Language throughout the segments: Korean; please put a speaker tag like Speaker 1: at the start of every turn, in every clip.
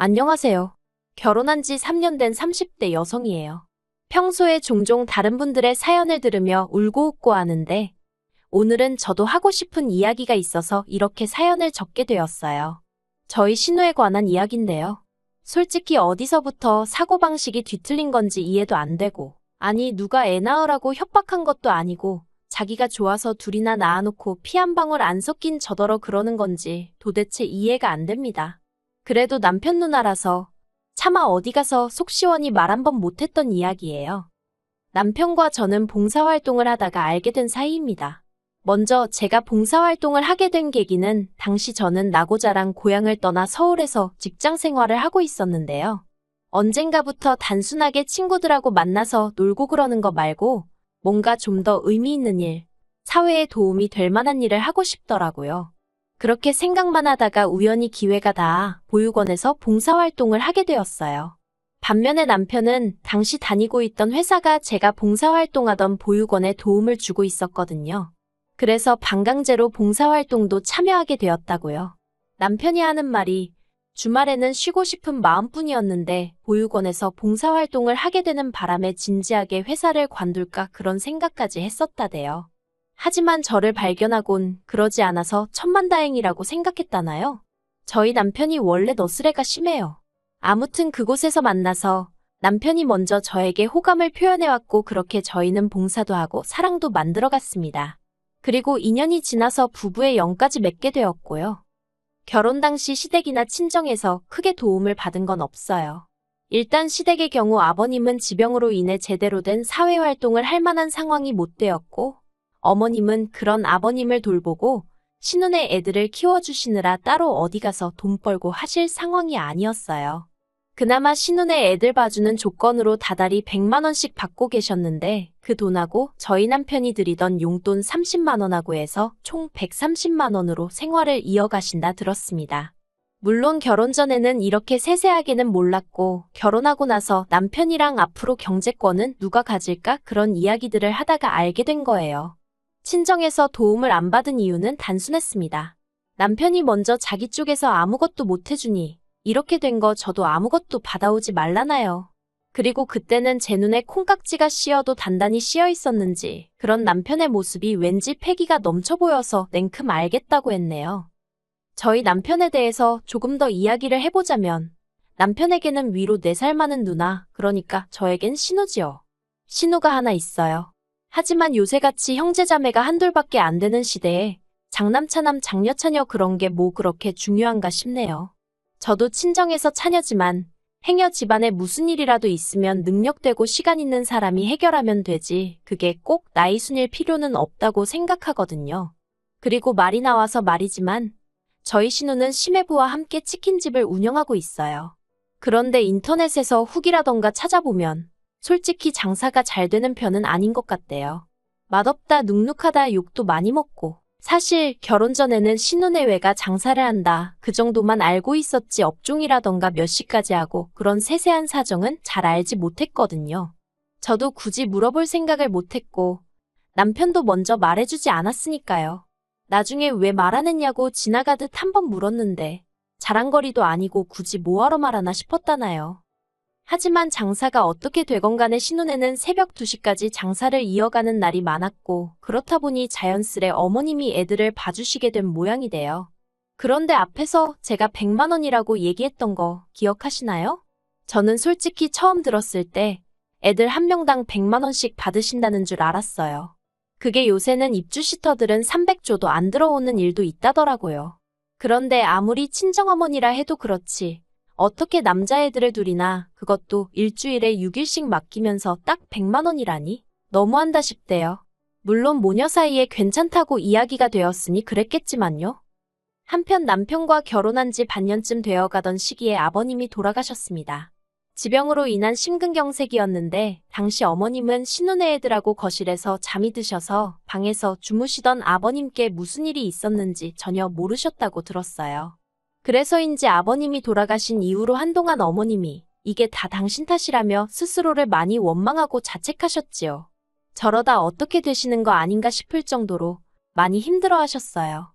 Speaker 1: 안녕하세요. 결혼한 지 3년 된 30대 여성이에요. 평소에 종종 다른 분들의 사연을 들으며 울고 웃고 하는데 오늘은 저도 하고 싶은 이야기가 있어서 이렇게 사연을 적게 되었어요. 저희 신우에 관한 이야기인데요. 솔직히 어디서부터 사고방식이 뒤틀린 건지 이해도 안 되고, 아니 누가 애 낳으라고 협박한 것도 아니고 자기가 좋아서 둘이나 낳아놓고 피 한 방울 안 섞인 저더러 그러는 건지 도대체 이해가 안 됩니다. 그래도 남편 누나라서 차마 어디 가서 속 시원히 말 한 번 못했던 이야기예요. 남편과 저는 봉사활동을 하다가 알게 된 사이입니다. 먼저 제가 봉사활동을 하게 된 계기는 당시 저는 나고 자란 고향을 떠나 서울에서 직장 생활을 하고 있었는데요. 언젠가부터 단순하게 친구들하고 만나서 놀고 그러는 거 말고 뭔가 좀 더 의미 있는 일, 사회에 도움이 될 만한 일을 하고 싶더라고요. 그렇게 생각만 하다가 우연히 기회가 닿아 보육원에서 봉사활동을 하게 되었어요. 반면에 남편은 당시 다니고 있던 회사가 제가 봉사활동하던 보육원에 도움을 주고 있었거든요. 그래서 반강제로 봉사활동도 참여하게 되었다고요. 남편이 하는 말이 주말에는 쉬고 싶은 마음뿐이었는데 보육원에서 봉사활동을 하게 되는 바람에 진지하게 회사를 관둘까 그런 생각까지 했었다대요. 하지만 저를 발견하곤 그러지 않아서 천만다행이라고 생각했다나요? 저희 남편이 원래 너스레가 심해요. 아무튼 그곳에서 만나서 남편이 먼저 저에게 호감을 표현해왔고 그렇게 저희는 봉사도 하고 사랑도 만들어갔습니다. 그리고 2년이 지나서 부부의 영까지 맺게 되었고요. 결혼 당시 시댁이나 친정에서 크게 도움을 받은 건 없어요. 일단 시댁의 경우 아버님은 지병으로 인해 제대로 된 사회활동을 할 만한 상황이 못 되었고 어머님은 그런 아버님을 돌보고 신혼의 애들을 키워주시느라 따로 어디 가서 돈 벌고 하실 상황이 아니었어요. 그나마 신혼의 애들 봐주는 조건으로 다달이 100만 원씩 받고 계셨는데 그 돈하고 저희 남편이 드리던 용돈 30만 원하고 해서 총 130만 원으로 생활을 이어가신다 들었습니다. 물론 결혼 전에는 이렇게 세세하게는 몰랐고 결혼하고 나서 남편이랑 앞으로 경제권은 누가 가질까 그런 이야기들을 하다가 알게 된 거예요. 친정에서 도움을 안 받은 이유는 단순했습니다. 남편이 먼저 자기 쪽에서 아무것도 못 해주니 이렇게 된 거 저도 아무것도 받아오지 말라나요. 그리고 그때는 제 눈에 콩깍지가 씌어도 단단히 씌어 있었는지 그런 남편의 모습이 왠지 패기가 넘쳐 보여서 냉큼 알겠다고 했네요. 저희 남편에 대해서 조금 더 이야기를 해보자면 남편에게는 위로 4살 많은 누나, 그러니까 저에겐 신우지요. 신우가 하나 있어요. 하지만 요새같이 형제자매가 한둘밖에 안 되는 시대에 장남차남 장녀차녀 그런 게 뭐 그렇게 중요한가 싶네요. 저도 친정에서 차녀지만 행여 집안에 무슨 일이라도 있으면 능력되고 시간 있는 사람이 해결하면 되지 그게 꼭 나이 순일 필요는 없다고 생각하거든요. 그리고 말이 나와서 말이지만 저희 신우는 시매부와 함께 치킨집을 운영하고 있어요. 그런데 인터넷에서 후기라던가 찾아보면 솔직히 장사가 잘 되는 편은 아닌 것 같대요. 맛없다 눅눅하다 욕도 많이 먹고 사실 결혼 전에는 신혼내외가 장사를 한다 그 정도만 알고 있었지 업종이라던가 몇 시까지 하고 그런 세세한 사정은 잘 알지 못했거든요. 저도 굳이 물어볼 생각을 못했고 남편도 먼저 말해주지 않았으니까요. 나중에 왜 말 안 했냐고 지나가듯 한번 물었는데 자랑거리도 아니고 굳이 뭐하러 말하나 싶었다나요. 하지만 장사가 어떻게 되건 간에 신혼에는 새벽 2시까지 장사를 이어가는 날이 많았고 그렇다 보니 자연스레 어머님이 애들을 봐주시게 된 모양이 돼요. 그런데 앞에서 제가 100만 원이라고 얘기했던 거 기억하시나요? 저는 솔직히 처음 들었을 때 애들 한 명당 100만 원씩 받으신다는 줄 알았어요. 그게 요새는 입주시터들은 300조도 안 들어오는 일도 있다더라고요. 그런데 아무리 친정어머니라 해도 그렇지 어떻게 남자애들을 둘이나 그것도 일주일에 6일씩 맡기면서 딱 100만 원이라니? 너무한다 싶대요. 물론 모녀 사이에 괜찮다고 이야기가 되었으니 그랬겠지만요. 한편 남편과 결혼한 지 반년쯤 되어가던 시기에 아버님이 돌아가셨습니다. 지병으로 인한 심근경색이었는데 당시 어머님은 신혼의 애들하고 거실에서 잠이 드셔서 방에서 주무시던 아버님께 무슨 일이 있었는지 전혀 모르셨다고 들었어요. 그래서인지 아버님이 돌아가신 이후로 한동안 어머님이 이게 다 당신 탓이라며 스스로를 많이 원망하고 자책하셨지요. 저러다 어떻게 되시는 거 아닌가 싶을 정도로 많이 힘들어하셨어요.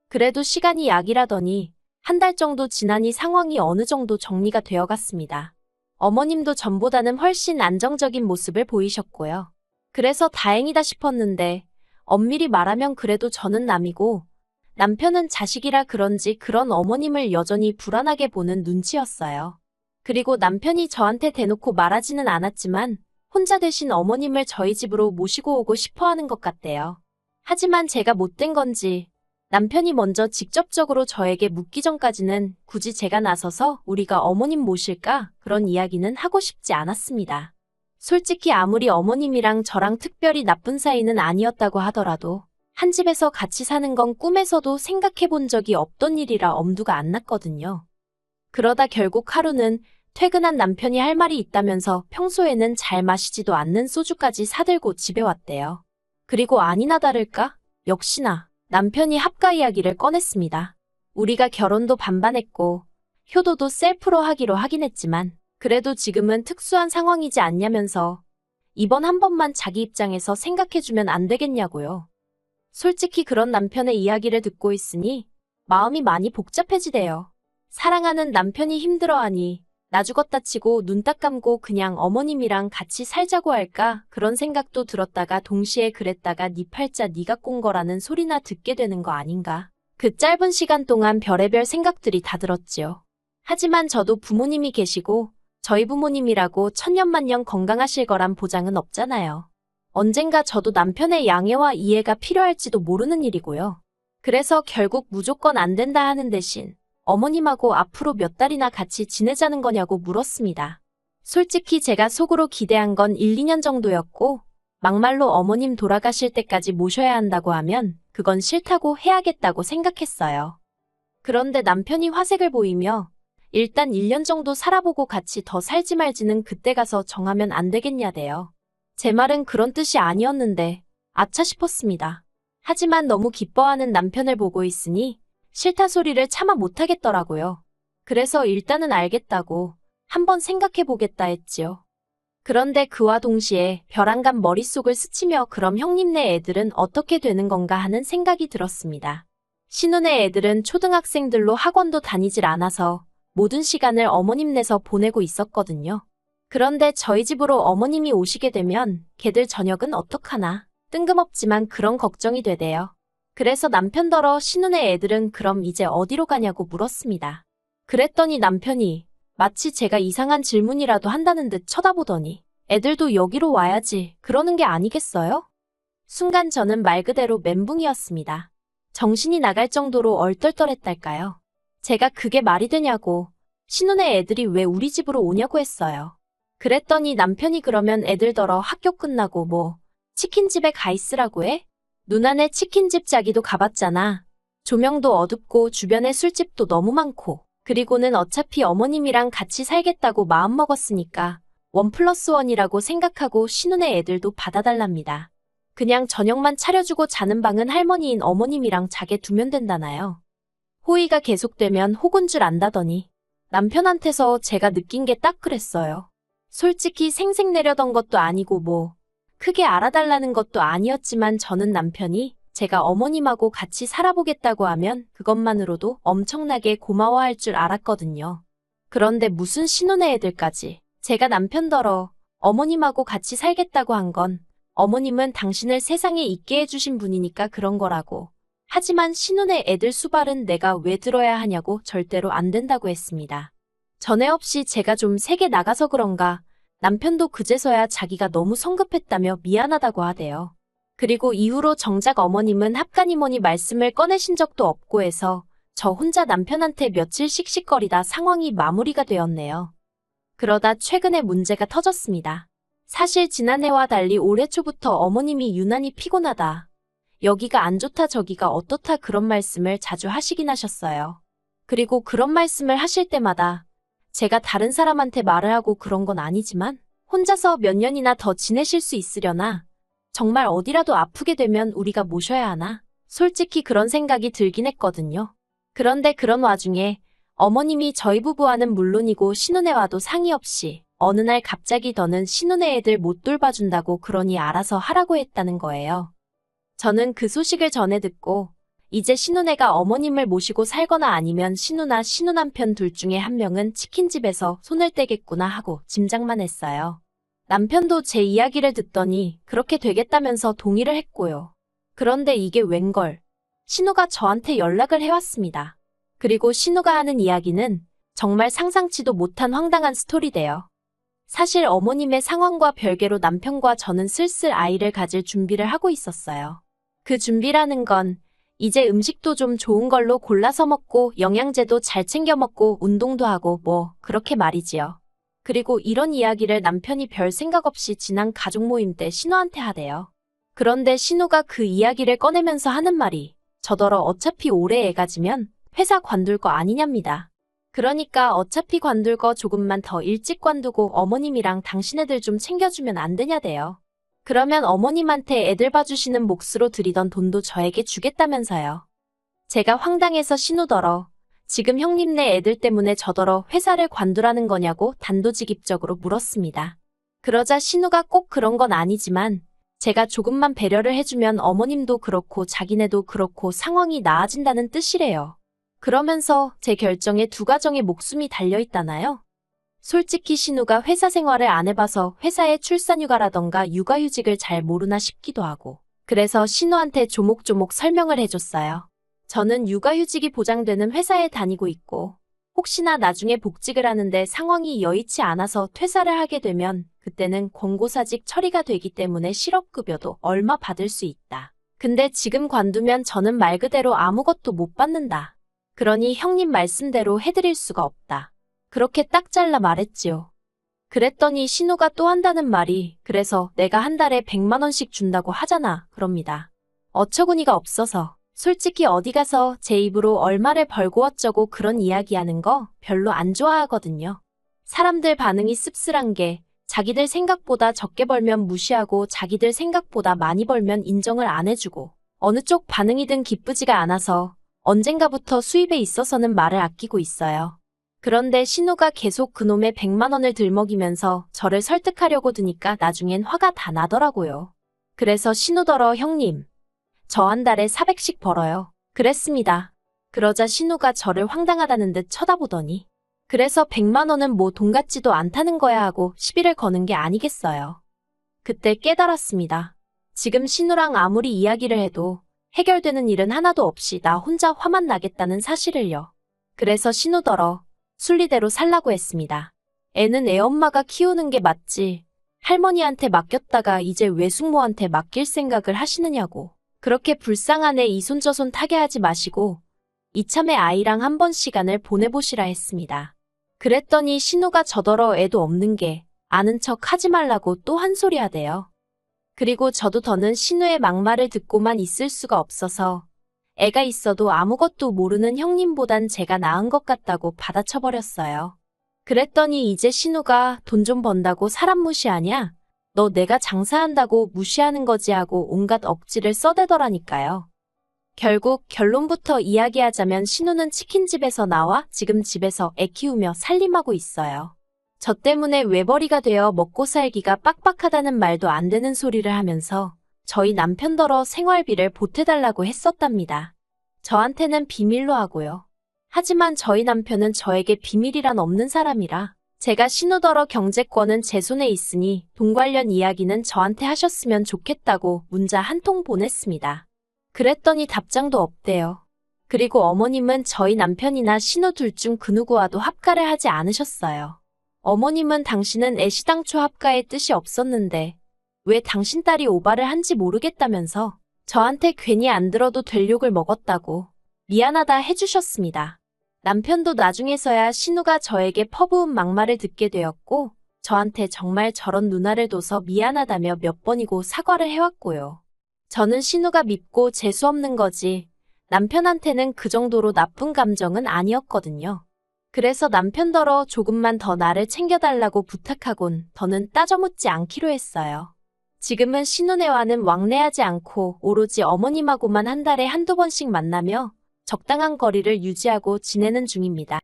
Speaker 1: 그래도 시간이 약이라더니 한 달 정도 지나니 상황이 어느 정도 정리가 되어 갔습니다. 어머님도 전보다는 훨씬 안정적인 모습을 보이셨고요. 그래서 다행이다 싶었는데 엄밀히 말하면 그래도 저는 남이고 남편은 자식이라 그런지 그런 어머님을 여전히 불안하게 보는 눈치였어요. 그리고 남편이 저한테 대놓고 말하지는 않았지만 혼자 대신 어머님을 저희 집으로 모시고 오고 싶어 하는 것 같대요. 하지만 제가 못된 건지 남편이 먼저 직접적으로 저에게 묻기 전까지는 굳이 제가 나서서 우리가 어머님 모실까? 그런 이야기는 하고 싶지 않았습니다. 솔직히 아무리 어머님이랑 저랑 특별히 나쁜 사이는 아니었다고 하더라도 한 집에서 같이 사는 건 꿈에서도 생각해 본 적이 없던 일이라 엄두가 안 났거든요. 그러다 결국 하루는 퇴근한 남편이 할 말이 있다면서 평소에는 잘 마시지도 않는 소주까지 사들고 집에 왔대요. 그리고 아니나 다를까? 역시나 남편이 합가 이야기를 꺼냈습니다. 우리가 결혼도 반반했고 효도도 셀프로 하기로 하긴 했지만 그래도 지금은 특수한 상황이지 않냐면서 이번 한 번만 자기 입장에서 생각해주면 안 되겠냐고요. 솔직히 그런 남편의 이야기를 듣고 있으니 마음이 많이 복잡해지대요. 사랑하는 남편이 힘들어하니 나 죽었다 치고 눈 딱 감고 그냥 어머님이랑 같이 살자고 할까 그런 생각도 들었다가 동시에 그랬다가 네 팔자 네가 꼰 거라는 소리나 듣게 되는 거 아닌가. 그 짧은 시간 동안 별의별 생각들이 다 들었지요. 하지만 저도 부모님이 계시고 저희 부모님이라고 천년만년 건강하실 거란 보장은 없잖아요. 언젠가 저도 남편의 양해와 이해가 필요할지도 모르는 일이고요. 그래서 결국 무조건 안 된다 하는 대신 어머님하고 앞으로 몇 달이나 같이 지내자는 거냐고 물었습니다. 솔직히 제가 속으로 기대한 건 1, 2년 정도였고 막말로 어머님 돌아가실 때까지 모셔야 한다고 하면 그건 싫다고 해야겠다고 생각했어요. 그런데 남편이 화색을 보이며 일단 1년 정도 살아보고 같이 더 살지 말지는 그때 가서 정하면 안 되겠냐대요. 제 말은 그런 뜻이 아니었는데 아차 싶었습니다. 하지만 너무 기뻐하는 남편을 보고 있으니 싫다 소리를 차마 못하겠더라고요. 그래서 일단은 알겠다고 한번 생각해보겠다 했지요. 그런데 그와 동시에 벼랑간 머릿속을 스치며 그럼 형님네 애들은 어떻게 되는 건가 하는 생각이 들었습니다. 신혼의 애들은 초등학생들로 학원도 다니질 않아서 모든 시간을 어머님네서 보내고 있었거든요. 그런데 저희 집으로 어머님이 오시게 되면 걔들 저녁은 어떡하나 뜬금없지만 그런 걱정이 되대요. 그래서 남편더러 신혼의 애들은 그럼 이제 어디로 가냐고 물었습니다. 그랬더니 남편이 마치 제가 이상한 질문이라도 한다는 듯 쳐다보더니 애들도 여기로 와야지 그러는 게 아니겠어요? 순간 저는 말 그대로 멘붕이었습니다. 정신이 나갈 정도로 얼떨떨했달까요? 제가 그게 말이 되냐고 신혼의 애들이 왜 우리 집으로 오냐고 했어요. 그랬더니 남편이 그러면 애들더러 학교 끝나고 뭐 치킨집에 가 있으라고 해? 누나네 치킨집 자기도 가봤잖아. 조명도 어둡고 주변에 술집도 너무 많고 그리고는 어차피 어머님이랑 같이 살겠다고 마음먹었으니까 1+1이라고 생각하고 신혼의 애들도 받아달랍니다. 그냥 저녁만 차려주고 자는 방은 할머니인 어머님이랑 자게 두면 된다나요. 호의가 계속되면 혹은 줄 안다더니 남편한테서 제가 느낀 게 딱 그랬어요. 솔직히 생색 내려던 것도 아니고 뭐 크게 알아달라는 것도 아니었지만 저는 남편이 제가 어머님하고 같이 살아보겠다고 하면 그것만으로도 엄청나게 고마워할 줄 알았거든요. 그런데 무슨 신혼의 애들까지 제가 남편더러 어머님하고 같이 살겠다고 한 건 어머님은 당신을 세상에 있게 해주신 분이니까 그런 거라고. 하지만 신혼의 애들 수발은 내가 왜 들어야 하냐고 절대로 안 된다고 했습니다. 전에 없이 제가 좀 세게 나가서 그런가 남편도 그제서야 자기가 너무 성급했다며 미안하다고 하대요. 그리고 이후로 정작 어머님은 합가니머니 말씀을 꺼내신 적도 없고 해서 저 혼자 남편한테 며칠 씩씩거리다 상황이 마무리가 되었네요. 그러다 최근에 문제가 터졌습니다. 사실 지난해와 달리 올해 초부터 어머님이 유난히 피곤하다. 여기가 안 좋다 저기가 어떻다 그런 말씀을 자주 하시긴 하셨어요. 그리고 그런 말씀을 하실 때마다 제가 다른 사람한테 말을 하고 그런 건 아니지만 혼자서 몇 년이나 더 지내실 수 있으려나? 정말 어디라도 아프게 되면 우리가 모셔야 하나? 솔직히 그런 생각이 들긴 했거든요. 그런데 그런 와중에 어머님이 저희 부부와는 물론이고 신혼에 와도 상의 없이 어느 날 갑자기 더는 신혼의 애들 못 돌봐준다고 그러니 알아서 하라고 했다는 거예요. 저는 그 소식을 전해 듣고 이제 신우네가 어머님을 모시고 살거나 아니면 신우나 신우 남편 둘 중에 한 명은 치킨집에서 손을 떼겠구나 하고 짐작만 했어요. 남편도 제 이야기를 듣더니 그렇게 되겠다면서 동의를 했고요. 그런데 이게 웬걸. 신우가 저한테 연락을 해왔습니다. 그리고 신우가 하는 이야기는 정말 상상치도 못한 황당한 스토리대요. 사실 어머님의 상황과 별개로 남편과 저는 슬슬 아이를 가질 준비를 하고 있었어요. 그 준비라는 건 이제 음식도 좀 좋은 걸로 골라서 먹고 영양제도 잘 챙겨 먹고 운동도 하고 뭐 그렇게 말이지요. 그리고 이런 이야기를 남편이 별 생각 없이 지난 가족 모임 때 신우한테 하대요. 그런데 신우가 그 이야기를 꺼내면서 하는 말이 저더러 어차피 올해 애가 지면 회사 관둘 거 아니냐입니다. 그러니까 어차피 관둘 거 조금만 더 일찍 관두고 어머님이랑 당신애들 좀 챙겨주면 안 되냐대요. 그러면 어머님한테 애들 봐주시는 몫으로 드리던 돈도 저에게 주겠다면서요. 제가 황당해서 신우더러 지금 형님네 애들 때문에 저더러 회사를 관두라는 거냐고 단도직입적으로 물었습니다. 그러자 신우가 꼭 그런 건 아니지만 제가 조금만 배려를 해주면 어머님도 그렇고 자기네도 그렇고 상황이 나아진다는 뜻이래요. 그러면서 제 결정에 두 가정의 목숨이 달려있다나요? 솔직히 신우가 회사 생활을 안 해봐서 회사의 출산휴가라던가 육아휴직을 잘 모르나 싶기도 하고 그래서 신우한테 조목조목 설명을 해줬어요. 저는 육아휴직이 보장되는 회사에 다니고 있고 혹시나 나중에 복직을 하는데 상황이 여의치 않아서 퇴사를 하게 되면 그때는 권고사직 처리가 되기 때문에 실업급여도 얼마 받을 수 있다. 근데 지금 관두면 저는 말 그대로 아무것도 못 받는다. 그러니 형님 말씀대로 해드릴 수가 없다. 그렇게 딱 잘라 말했지요. 그랬더니 신우가 또 한다는 말이 그래서 내가 한 달에 100만 원씩 준다고 하잖아 그럽니다. 어처구니가 없어서 솔직히 어디 가서 제 입으로 얼마를 벌고 어쩌고 그런 이야기하는 거 별로 안 좋아하거든요. 사람들 반응이 씁쓸한 게 자기들 생각보다 적게 벌면 무시하고 자기들 생각보다 많이 벌면 인정을 안 해주고 어느 쪽 반응이든 기쁘지가 않아서 언젠가부터 수입에 있어서는 말을 아끼고 있어요. 그런데 신우가 계속 그놈의 100만 원을 들먹이면서 저를 설득하려고 드니까 나중엔 화가 다 나더라고요. 그래서 신우더러 형님, 저 한 달에 400씩 벌어요. 그랬습니다. 그러자 신우가 저를 황당하다는 듯 쳐다보더니 그래서 100만 원은 뭐 돈 같지도 않다는 거야 하고 시비를 거는 게 아니겠어요. 그때 깨달았습니다. 지금 신우랑 아무리 이야기를 해도 해결되는 일은 하나도 없이 나 혼자 화만 나겠다는 사실을요. 그래서 신우더러 순리대로 살라고 했습니다. 애는 애 엄마가 키우는 게 맞지. 할머니한테 맡겼다가 이제 외숙모한테 맡길 생각을 하시느냐고. 그렇게 불쌍한 애 이손저손 타게 하지 마시고 이참에 아이랑 한번 시간을 보내보시라 했습니다. 그랬더니 신우가 저더러 애도 없는 게 아는 척 하지 말라고 또 한 소리 하대요. 그리고 저도 더는 신우의 막말을 듣고만 있을 수가 없어서 애가 있어도 아무것도 모르는 형님보단 제가 나은 것 같다고 받아쳐버렸어요. 그랬더니 이제 신우가 돈 좀 번다고 사람 무시하냐? 너 내가 장사한다고 무시하는 거지 하고 온갖 억지를 써대더라니까요. 결국 결론부터 이야기하자면 신우는 치킨집에서 나와 지금 집에서 애 키우며 살림하고 있어요. 저 때문에 외벌이가 되어 먹고 살기가 빡빡하다는 말도 안 되는 소리를 하면서 저희 남편더러 생활비를 보태달라고 했었답니다. 저한테는 비밀로 하고요. 하지만 저희 남편은 저에게 비밀이란 없는 사람이라 제가 신우더러 경제권은 제 손에 있으니 돈 관련 이야기는 저한테 하셨으면 좋겠다고 문자 한 통 보냈습니다. 그랬더니 답장도 없대요. 그리고 어머님은 저희 남편이나 신우 둘 중 그 누구와도 합가를 하지 않으셨어요. 어머님은 당신은 애시당초 합가의 뜻이 없었는데 왜 당신 딸이 오바를 한지 모르겠다면서 저한테 괜히 안 들어도 될 욕을 먹었다고 미안하다 해주셨습니다. 남편도 나중에서야 신우가 저에게 퍼부은 막말을 듣게 되었고 저한테 정말 저런 누나를 둬서 미안하다며 몇 번이고 사과를 해왔고요. 저는 신우가 밉고 재수없는 거지 남편한테는 그 정도로 나쁜 감정은 아니었거든요. 그래서 남편더러 조금만 더 나를 챙겨달라고 부탁하곤 더는 따져묻지 않기로 했어요. 지금은 신우네와는 왕래하지 않고 오로지 어머님하고만 한 달에 한두 번씩 만나며 적당한 거리를 유지하고 지내는 중입니다.